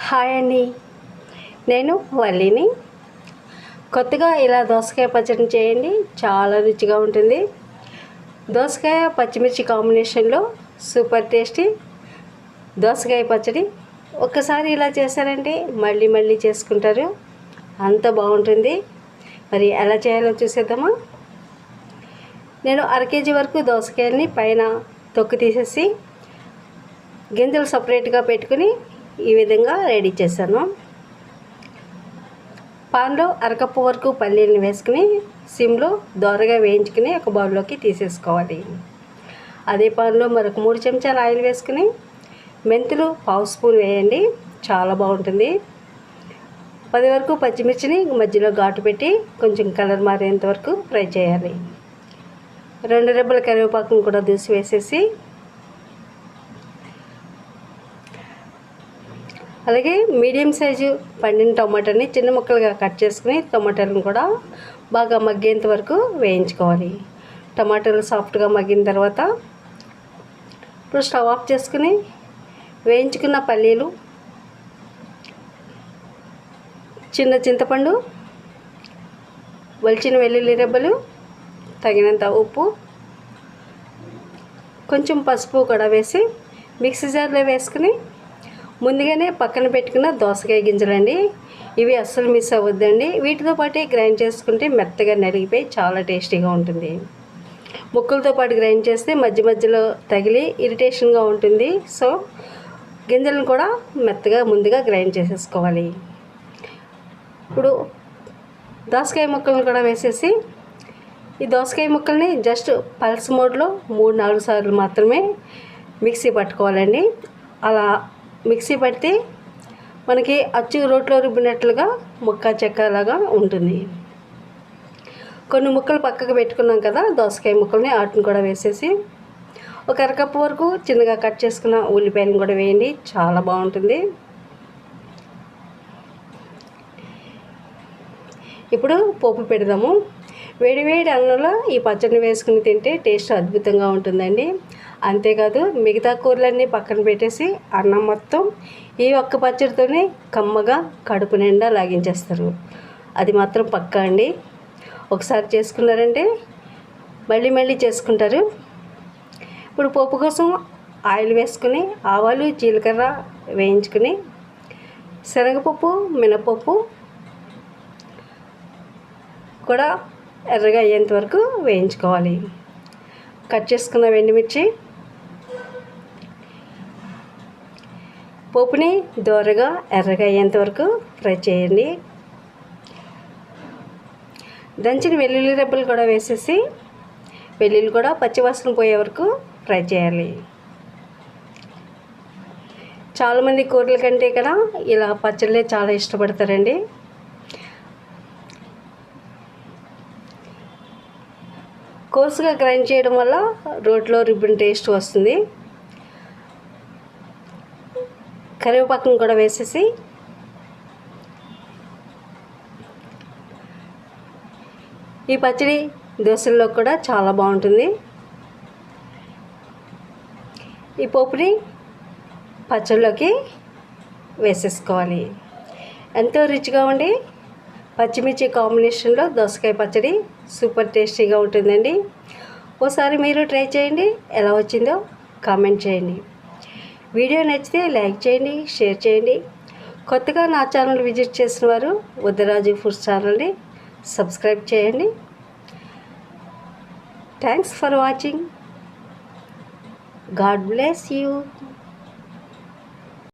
Hi అండి, నేను వల్లిని. కొత్తగా ఇలా దోసకాయ పచ్చడి చేయండి, చాలా రుచిగా ఉంటుంది. దోసకాయ పచ్చిమిర్చి కాంబినేషన్లో సూపర్ టేస్టీ దోసకాయ పచ్చడి. ఒక్కసారి ఇలా చేశారంటే మళ్ళీ మళ్ళీ చేసుకుంటారు, అంత బాగుంటుంది. మరి ఎలా చేయాలో చూసేద్దామా. నేను అరకేజీ వరకు దోసకాయల్ని పైన తొక్కు తీసేసి గింజలు సపరేట్గా పెట్టుకుని ఈ విధంగా రెడీ చేశాను. పాన్లో అరకప్పు వరకు పల్లీలను వేసుకుని సిమ్లో దోరగా వేయించుకుని ఒక బౌల్లోకి తీసేసుకోవాలి. అదే పాన్లో మరొక 3 చెంచాల ఆయిల్ వేసుకుని మెంతులు 1/2 స్పూన్ వేయండి, చాలా బాగుంటుంది. 10 వరకు పచ్చిమిర్చిని మధ్యలో ఘాటు పెట్టి కొంచెం కలర్ మారేంత వరకు ఫ్రై చేయాలి. 2 రెబ్బల కరివేపాకును కూడా దూసి వేసేసి, అలాగే మీడియం సైజు పండిన టమాటాని చిన్న ముక్కలుగా కట్ చేసుకుని టమాటాలను కూడా బాగా మగ్గేంత వరకు వేయించుకోవాలి. టమాటాలు సాఫ్ట్గా మగ్గిన తర్వాత ఇప్పుడు స్టవ్ ఆఫ్ చేసుకుని వేయించుకున్న పల్లీలు, చిన్న చింతపండు, వలిచిన వెల్లుల్లి రెబ్బలు, తగినంత ఉప్పు, కొంచెం పసుపు కూడా వేసి మిక్సీ జార్లో వేసుకుని ముందుగానే పక్కన పెట్టుకున్న దోసకాయ గింజలండి. ఇవి అస్సలు మిస్ అవ్వద్దండి. వీటితో పాటే గ్రైండ్ చేసుకుంటే మెత్తగా నలిగిపోయి చాలా టేస్టీగా ఉంటుంది. ముక్కలతో పాటు గ్రైండ్ చేస్తే మధ్య మధ్యలో తగిలి ఇరిటేషన్గా ఉంటుంది. సో గింజలను కూడా మెత్తగా ముందుగా గ్రైండ్ చేసేసుకోవాలి. ఇప్పుడు దోసకాయ ముక్కలను కూడా వేసేసి ఈ దోసకాయ ముక్కల్ని జస్ట్ పల్స్ మోడ్లో 3-4 సార్లు మాత్రమే మిక్సీ పట్టుకోవాలండి. అలా మిక్సీ పడితే మనకి అచ్చు రోట్లో రుబ్బినట్లుగా ముక్క చెక్కలాగా ఉంటుంది. కొన్ని ముక్కలు పక్కకు పెట్టుకున్నాం కదా దోసకాయ ముక్కల్ని, వాటిని కూడా వేసేసి ఒక అరకప్పు వరకు చిన్నగా కట్ చేసుకున్న ఉల్లిపాయలను కూడా వేయండి, చాలా బాగుంటుంది. ఇప్పుడు పోపు పెడదాము. వేడివేడి అన్నంలో ఈ పచ్చడిని వేసుకుని తింటే టేస్ట్ అద్భుతంగా ఉంటుందండి. అంతేకాదు మిగతా కూరలన్నీ పక్కన పెట్టేసి అన్నం మొత్తం ఈ ఒక్క పచ్చడితోనే కమ్మగా కడుపు నిండా లాగించేస్తారు. అది మాత్రం పక్కా అండి. ఒకసారి చేసుకున్నారంటే మళ్ళీ మళ్ళీ చేసుకుంటారు. ఇప్పుడు పోపు కోసం ఆయిల్ వేసుకుని ఆవాలు, జీలకర్ర వేయించుకుని శనగపప్పు, మినపప్పు కూడా ఎర్రగా అయ్యేంత వరకు వేయించుకోవాలి. కట్ చేసుకున్న ఎండుమిర్చి, పోపుని దోరగా ఎర్రగా అయ్యేంత వరకు ఫ్రై చేయండి. దంచిన వెల్లుల్లి రెబ్బలు కూడా వేసేసి వెల్లుల్లి కూడా పచ్చివాసన పోయే వరకు ఫ్రై చేయాలి. చాలామంది కూరల కంటే కూడా ఇలా పచ్చళ్ళే చాలా ఇష్టపడతారండి. కోర్సుగా గ్రైండ్ చేయడం వల్ల రోట్లో రుబ్బిన టేస్ట్ వస్తుంది. కరివేపాకును కూడా వేసేసి ఈ పచ్చడి దోశల్లో కూడా చాలా బాగుంటుంది. ఈ పోపుని పచ్చడిలోకి వేసేసుకోవాలి. ఎంతో రుచిగా ఉండి పచ్చిమిర్చి కాంబినేషన్లో దోసకాయ పచ్చడి సూపర్ టేస్టీగా ఉంటుందండి. ఓసారి మీరు ట్రై చేయండి, ఎలా వచ్చిందో కామెంట్ చేయండి. వీడియో నచ్చితే లైక్ చేయండి, షేర్ చేయండి. కొత్తగా నా ఛానల్ విజిట్ చేసిన వారు ఉద్దరాజు ఫుడ్స్ ఛానల్ని సబ్స్క్రైబ్ చేయండి. Thanks for watching. God bless you.